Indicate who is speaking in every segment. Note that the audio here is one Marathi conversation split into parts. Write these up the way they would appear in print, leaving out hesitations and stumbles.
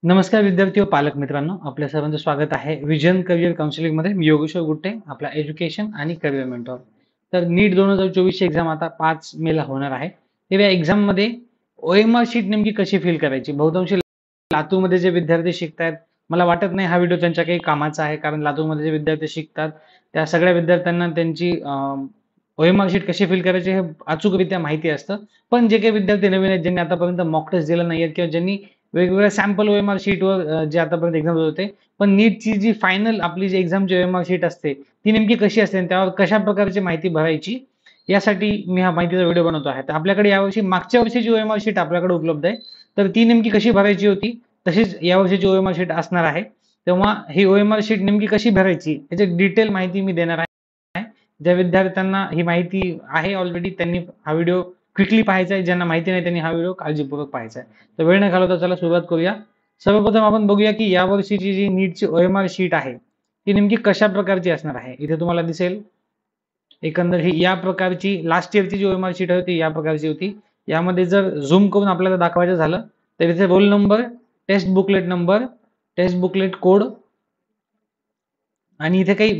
Speaker 1: नमस्कार विद्यार्थी व पालक मित्रांनो, आपल्या सर्वांचं स्वागत आहे विजन करिअर काउन्सिलिंगमध्ये. मी योगेश्वर गुट्टे, आपला एज्युकेशन आणि करिअर मेंटॉर. तर नीट 2024 ची एक्झाम आता 5 मे ला होणार आहे. तर या एक्झाममध्ये OMR शीट नेमकी कशी फिल करायची? बहुतांशी लातूरमध्ये जे विद्यार्थी शिकतायत, मला वाटत नाही हा व्हिडिओ त्यांच्या काही कामाचा आहे, कारण लातूरमध्ये जे विद्यार्थी शिकतात त्या सगळ्या विद्यार्थ्यांना त्यांची OMR शीट कशी फिल करायची हे अचूकरित्या माहिती असतं. पण जे काही विद्यार्थी नवीन आहेत, ज्यांनी आतापर्यंत मॉक टेस्ट दिला नाहीये किंवा ज्यांनी वेगवेगळ्या सॅम्पल OMR शीटवर जे आतापर्यंत एक्झाम होते, पण नीटची जी फायनल आपली जी एक्झामची OMR शीट असते, ती नेमकी कशी असते आणि त्यावर कशा प्रकारची माहिती भरायची, यासाठी मी हा माहितीचा व्हिडिओ बनवतो आहे. तर आपल्याकडे यावर्षी मागच्या वर्षीची OMR शीट आपल्याकडे उपलब्ध आहे. तर ती नेमकी कशी भरायची होती, तशीच यावर्षीची OMR शीट असणार आहे. तेव्हा ही OMR शीट नेमकी कशी भरायची याची डिटेल माहिती मी देणार आहे. ज्या विद्यार्थ्यांना ही माहिती आहे ऑलरेडी त्यांनी हा व्हिडिओ क्विकली पाहायचा आहे. ज्यांना माहिती नाही त्यांनी हा व्हिडिओ काळजीपूर्वक पाहायचा आहे. तर वेळ न घालवता चला सुरुवात करूया. सर्वप्रथम आपण बघूया की या वर्षीची जी नीटची OMR शीट आहे ती नेमकी कशा प्रकारची असणार आहे. इथे तुम्हाला दिसेल एकंदर ही या प्रकारची लास्ट इयरची जी OMR शीट होती या प्रकारची होती. यामध्ये जर झूम करून आपल्याला दाखवायचं झालं तर इथे roll number, number, test booklet code आणि इथे काही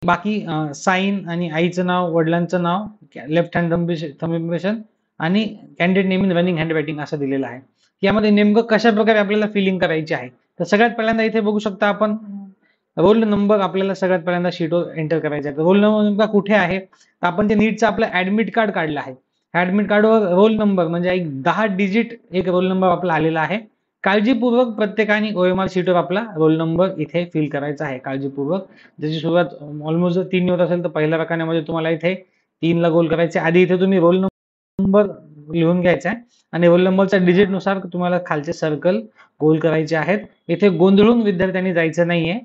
Speaker 1: बाकी साइन आणि आईचं नाव, वडिलांचं नाव, लेफ्ट हँड थंब इम्प्रेशन आणि candidate name in running hand writing असं दिलेलं आहे. यामध्ये नेमकं कशा प्रकारे आपल्याला फिलिंग करायची आहे. तर सगळ्यात पहिल्यांदा इथे बघू शकता आपण रोल नंबर आपल्याला सगळ्यात पहिल्यांदा शीटवर एंटर करायचा आहे. रोल नंबर नेमका कुठे आहे? तर आपण जे नीटचं आपलं ऍडमिट कार्ड काढलं आहे. ऍडमिट कार्डवर रोल नंबर म्हणजे एक 10 डिजिट एक रोल नंबर आपला आलेला आहे. काळजीपूर्वक प्रत्येकाने OMR शीटवर आपला रोल नंबर इथे फिल करायचा आहे काळजीपूर्वक. ज्याची सुरुवात ऑलमोस्ट जर 3 होत असेल तर पहिल्या रकान्यामध्ये तुम्हाला इथे 3 ला गोल करायचे. आधी इथे तुम्ही रोल नंबर लिहून घ्यायचा आहे आणि रोल नंबरच्या डिजिट नुसार तुम्हाला खालचे सर्कल गोल करायचे आहेत. इथे गोंधळून विद्यार्थ्यांनी जायचं नाहीये.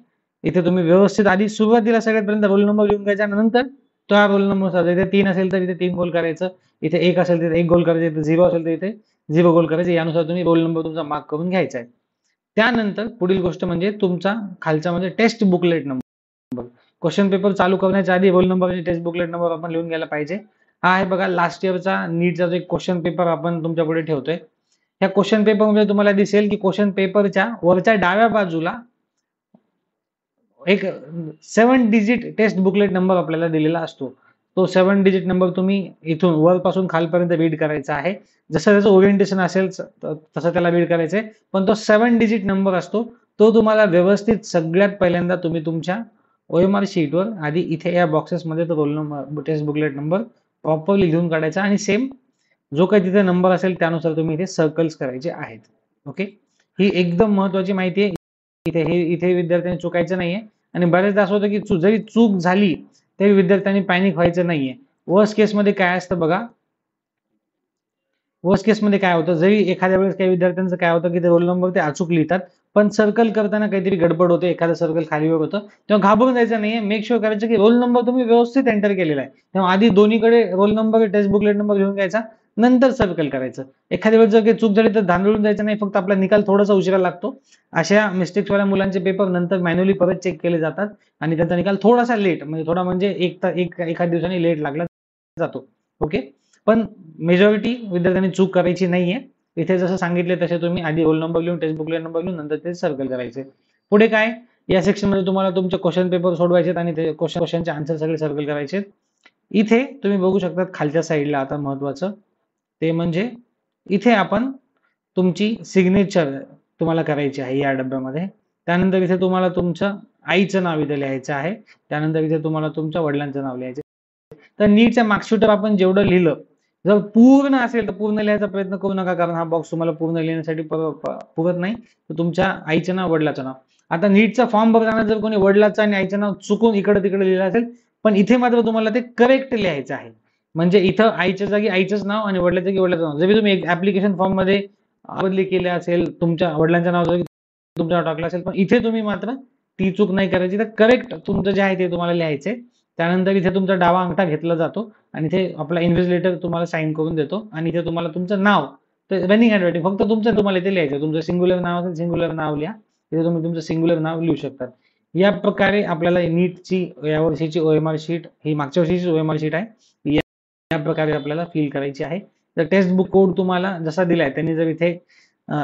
Speaker 1: इथे तुम्ही व्यवस्थित आधी सुरुवातीला सगळ्यात रोल नंबर लिहून घ्यायचा, नंतर तो हा रोल नंबर इथे 3 असेल तर इथे 3 गोल करायचं, इथे 1 असेल तर 1 गोल करायचं, इथे 0 असेल तर इथे 0 गोल करायचे. यानुसार तुम्ही रोल नंबर तुमचा मार्क करून घ्यायचा आहे. त्यानंतर पुढील गोष्ट म्हणजे तुमचा खालचा म्हणजे test booklet number. Question paper चालू करण्याच्या आधी रोल नंबर आणि टेस्ट बुकलेट नंबर आपण लिहून घ्यायला पाहिजे. हा आहे बघा लास्ट इयरचा नीटचा जो एक क्वेश्चन पेपर आपण तुमच्या पुढे ठेवतोय. ह्या क्वेश्चन पेपरमध्ये तुम्हाला दिसेल की क्वेश्चन पेपरच्या वरच्या डाव्या बाजूला एक 7 डिजिट टेस्ट बुकलेट नंबर आपल्याला दिलेला असतो. तो 7 डिजिट नंबर तुम्ही इथून वरपासून खालपर्यंत रीड करायचा आहे. जसं त्याचं ओरिएंटेशन असेल तसं त्याला रीड करायचंय. पण तो 7 डिजिट नंबर असतो तो तुम्हाला व्यवस्थित सगळ्यात पहिल्यांदा तुम्ही तुमच्या OMR शीटवर आधी इथे या बॉक्सेसमध्ये तो roll number test booklet number properly लिहून काढायचा आणि सेम जो काही तिथे नंबर असेल त्यानुसार तुम्ही इथे सर्कल्स करायचे आहेत. ओके, ही एकदम महत्वाची माहिती आहे. इथे विद्यार्थ्यांनी चुकायचं नाहीये. आणि बरेचदा असं होतं की जरी चूक झाली तरी विद्यार्थ्यांनी पॅनिक व्हायचं नाहीये. वर्स्ट केसमध्ये काय असतं बघा, वर्स्ट केसमध्ये काय होतं, जरी एखाद्या वेळेस काही विद्यार्थ्यांचं काय होतं की ते रोल नंबर ते अचूक लिहितात, पण सर्कल करताना काहीतरी गडबड होते, एखादं सर्कल खाली वर होतं, तेव्हा घाबरून जायचं नाहीये. मेक शुअर करायचं की रोल नंबर तुम्ही व्यवस्थित एंटर केलेला आहे. तेव्हा आधी दोन्हीकडे roll number test booklet number लिहून घ्यायचा, नंतर सर्कल करायचं. एखाद्या वेळेस जर काही चूक झाली तर धांदळून जायचं नाही, फक्त आपला निकाल थोडासा उशिरा लागतो. अशा मिस्टेक्सवाल्या मुलांचे पेपर नंतर मॅन्युअली परत चेक केले जातात आणि त्यांचा निकाल थोडासा लेट म्हणजे थोडा म्हणजे एखाद दिवसांनी लेट लागला जातो. ओके, पण मेजॉरिटी विद्यार्थ्यांनी चूक करायची नाहीये. इथे जसं सांगितले तसे तुम्ही आधी रोल नंबर लिहून टेक्स्ट बुकलेट नंबर लिहून नंतर ते सर्कल करायचे. पुढे काय, या सेक्शन मध्ये तुम्हाला तुमचे क्वेश्चन पेपर सोडवायचे आणि ते क्वेश्चनचे आन्सर सगळे सर्कल करायचे. इथे तुम्ही बघू शकता खालच्या साईडला आता महत्वाचं ते म्हणजे इथे आपण तुमची सिग्नेचर तुम्हाला करायची आहे या डब्यामध्ये. त्यानंतर इथे तुम्हाला तुमचं आईचं नाव इथे लिहायचं आहे. त्यानंतर इथे तुम्हाला तुमच्या वडिलांचं नाव लिहायचं. तर नीटच्या मार्कशीटवर आपण जेवढं लिहिलं जर पूर्ण असेल तर पूर्ण लिहायचा प्रयत्न करू नका, कारण हा बॉक्स तुम्हाला पूर्ण लिहिण्यासाठी पुरत नाही. तर तुमच्या आईचं नाव, वडिलाचं नाव. आता नीटचा फॉर्म भरताना जर कोणी वडिलाचं आणि आईचं नाव चुकून इकडे तिकडे लिहिलं असेल, पण इथे मात्र तुम्हाला ते करेक्ट लिहायचं आहे. म्हणजे इथं आईच्या जागी आईचंच नाव आणि वडिलाच्या जागी वडिलाचं नाव. जर तुम्ही ऍप्लिकेशन फॉर्म मध्ये बदली केले असेल, तुमच्या वडिलांच्या नावाचं तुमच्या टाकलं असेल, पण इथे तुम्ही मात्र ती चूक नाही करायची. तर करेक्ट तुमचं जे आहे ते तुम्हाला लिहायचंय. त्यानंतर इथे तुमचा डावा अंगठा घेतला जातो आणि इथे आपला इन्व्हिजिलेटर तुम्हाला साइन करून देतो आणि इथे तुम्हाला तुमचं नाव तर रनिंग हँड रायटिंग फक्त तुमचं तुम्हाला इथे लिहायचं. तुमचं सिंग्युलर नाव असेल सिंग्युलर नाव लिहा. इथे तुम्ही तुमचं सिंग्युलर नाव लिहू शकता. या प्रकारे आपल्याला नीटची या वर्षीची OMR शीट ही मागच्या वर्षीची OMR शीट आहे. या प्रकारे आपल्याला फिल करायची आहे. तर टेक्स्ट बुक कोड तुम्हाला जसा दिलाय त्यांनी जर इथे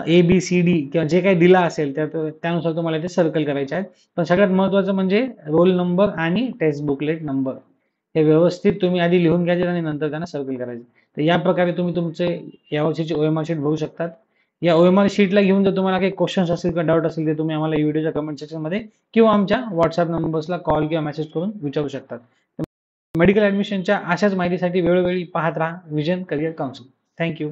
Speaker 1: ए बी सी डी किंवा जे काही दिला असेल त्यानुसार तुम्हाला ते सर्कल करायचे आहेत. पण सगळ्यात महत्त्वाचं म्हणजे रोल नंबर आणि टेक्स्ट बुकलेट नंबर हे व्यवस्थित तुम्ही आधी लिहून घ्यायचे आणि नंतर त्यांना सर्कल करायचे. तर या प्रकारे तुम्ही तुमचे यावर्षीची OMR शीट भरू शकतात. या OMR शीटला घेऊन जर तुम्हाला काही क्वेश्चन्स असतील किंवा डाऊट असेल ते तुम्ही आम्हाला व्हिडिओच्या कमेंट सेक्शनमध्ये किंवा आमच्या WhatsApp नंबर्सला कॉल किंवा मेसेज करून विचारू शकतात. मेडिकल ॲडमिशनच्या अशाच माहितीसाठी वेळोवेळी पाहत राहा विजन करिअर काउन्सिल. थँक्यू.